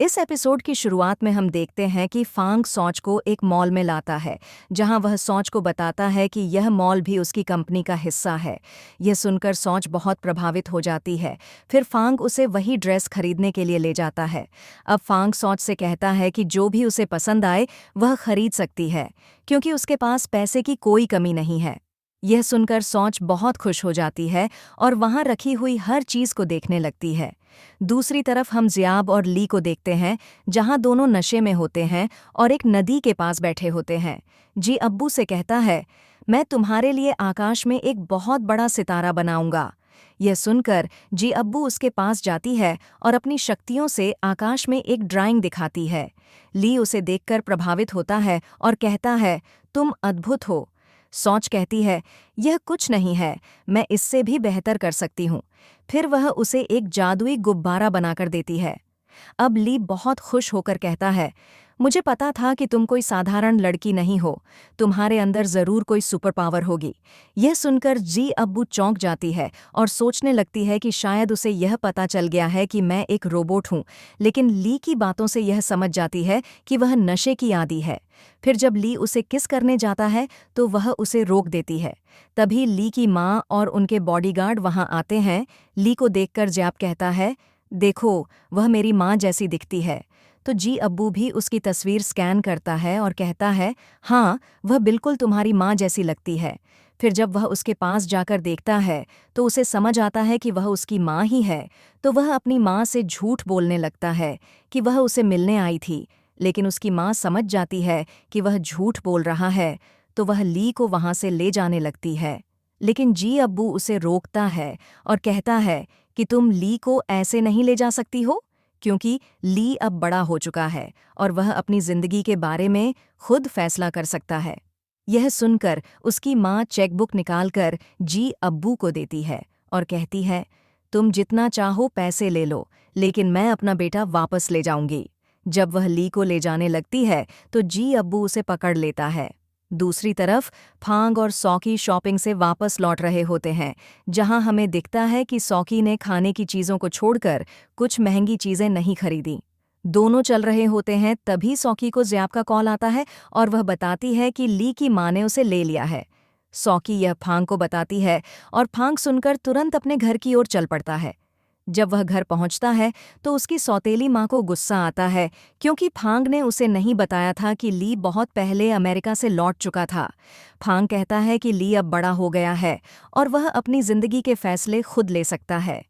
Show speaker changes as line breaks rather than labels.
इस एपिसोड की शुरुआत में हम देखते हैं कि फांग सॉच को एक मॉल में लाता है, जहां वह सॉच को बताता है कि यह मॉल भी उसकी कंपनी का हिस्सा है। यह सुनकर सॉच बहुत प्रभावित हो जाती है। फिर फांग उसे वही ड्रेस खरीदने के लिए ले जाता है। अब फांग सॉच से कहता है कि जो भी उसे पसंद आए वह खरीद सकती है, क्योंकि उसके पास पैसे की कोई कमी नहीं है। यह सुनकर सॉच बहुत खुश हो जाती है और वहां रखी हुई हर चीज को देखने लगती है। दूसरी तरफ हम ज़ियाब और ली को देखते हैं, जहां दोनों नशे में होते हैं और एक नदी के पास बैठे होते हैं। जी अब्बू से कहता है, मैं तुम्हारे लिए आकाश में एक बहुत बड़ा सितारा बनाऊंगा। यह सुनकर जी अब्बू उसके पास जाती है और अपनी शक्तियों से आकाश में एक ड्राइंग दिखाती है। ली उसे देखकर प्रभावित होता है और कहता है, तुम अद्भुत हो। सॉच कहती है, यह कुछ नहीं है, मैं इससे भी बेहतर कर सकती हूँ। फिर वह उसे एक जादुई गुब्बारा बनाकर देती है। अब ली बहुत खुश होकर कहता है, मुझे पता था कि तुम कोई साधारण लड़की नहीं हो, तुम्हारे अंदर जरूर कोई सुपर पावर होगी। यह सुनकर जी अब्बू चौंक जाती है और सोचने लगती है कि शायद उसे यह पता चल गया है कि मैं एक रोबोट हूँ, लेकिन ली की बातों से यह समझ जाती है कि वह नशे की आदी है। फिर जब ली उसे किस करने जाता है तो वह उसे रोक देती है। तभी ली की माँ और उनके बॉडीगार्ड वहां आते हैं। ली को देखकर जैब कहता है, देखो, वह मेरी माँ जैसी दिखती है। तो जी अब्बू भी उसकी तस्वीर स्कैन करता है और कहता है, हाँ, वह बिल्कुल तुम्हारी माँ जैसी लगती है। फिर जब वह उसके पास जाकर देखता है तो उसे समझ आता है कि वह उसकी माँ ही है। तो वह अपनी माँ से झूठ बोलने लगता है कि वह उसे मिलने आई थी, लेकिन उसकी माँ समझ जाती है कि वह झूठ बोल रहा है, तो वह ली को वहां से ले जाने लगती है। लेकिन जी अब्बू उसे रोकता है और कहता है कि तुम ली को ऐसे नहीं ले जा सकती हो, क्योंकि ली अब बड़ा हो चुका है और वह अपनी जिंदगी के बारे में खुद फैसला कर सकता है। यह सुनकर उसकी माँ चेकबुक निकालकर जी अब्बू को देती है और कहती है, तुम जितना चाहो पैसे ले लो, लेकिन मैं अपना बेटा वापस ले जाऊंगी। जब वह ली को ले जाने लगती है तो जी अब्बू उसे पकड़ लेता है। दूसरी तरफ फांग और सौकी शॉपिंग से वापस लौट रहे होते हैं, जहां हमें दिखता है कि सौकी ने खाने की चीज़ों को छोड़कर कुछ महंगी चीज़ें नहीं खरीदी। दोनों चल रहे होते हैं, तभी सौकी को ज़ियाब का कॉल आता है और वह बताती है कि ली की माँ ने उसे ले लिया है। सौकी यह फांग को बताती है और फांग सुनकर तुरंत अपने घर की ओर चल पड़ता है। जब वह घर पहुंचता है तो उसकी सौतेली माँ को गुस्सा आता है, क्योंकि फांग ने उसे नहीं बताया था कि ली बहुत पहले अमेरिका से लौट चुका था। फांग कहता है कि ली अब बड़ा हो गया है और वह अपनी जिंदगी के फैसले खुद ले सकता है।